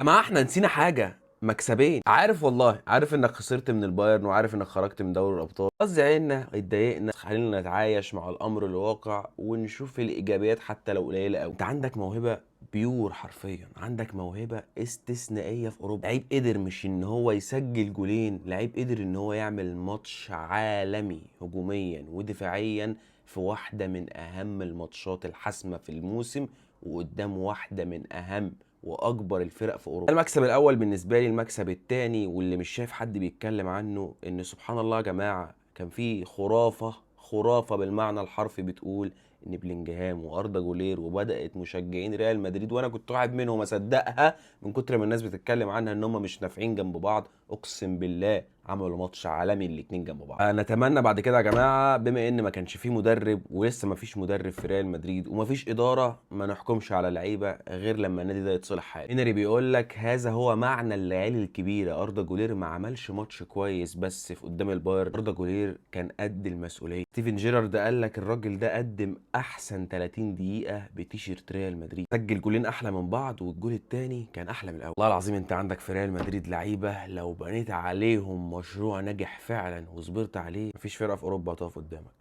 اما احنا نسينا حاجه، مكسبين. عارف والله، عارف انك خسرت من البايرن وعارف انك خرجت من دوري الابطال، بس زعلنا اتضايقنا، خلينا نتعايش مع الامر الواقع ونشوف الايجابيات حتى لو قليله قوي. انت عندك موهبه بيور، حرفيا عندك موهبه استثنائيه في اوروبا. لعيب قدر مش ان هو يسجل جولين، لعيب قدر ان هو يعمل ماتش عالمي هجوميا ودفاعيا في واحده من اهم الماتشات الحاسمه في الموسم، وقدام واحده من اهم واكبر الفرق في اوروبا. المكسب الاول بالنسبه لي. المكسب الثاني واللي مش شايف حد بيتكلم عنه، ان سبحان الله يا جماعه كان في خرافه بالمعنى الحرفي بتقول ان بلينجهام واردا جولير، وبدات مشجعين ريال مدريد، وانا كنت واحد منهم اصدقها من كتر ما الناس بتتكلم عنها ان هم مش نافعين جنب بعض. اقسم بالله عملوا ماتش عالمي الاتنين جنب بعض. نتمنى بعد كده يا جماعه، بما ان ما كانش فيه مدرب ولسه ما فيش مدرب في ريال مدريد وما فيش اداره، ما نحكمش على لعيبه غير لما النادي ده يتصلح حاله. هنري بيقول لك هذا هو معنى الليالي الكبيره. اردا جولير ما عملش ماتش كويس بس في قدام البايرن، اردا جولير كان قد المسؤوليه. ستيفن جيرارد قال لك الراجل ده قدم احسن 30 دقيقه بتيشيرت ريال مدريد، سجل جولين احلى من بعض والجول الثاني كان احلى من الاول. والله العظيم انت عندك في ريال مدريد لعيبه لو بنيت عليهم مشروع ناجح فعلا وصبرت عليه، مفيش فرقه في اوروبا هتقف قدامك.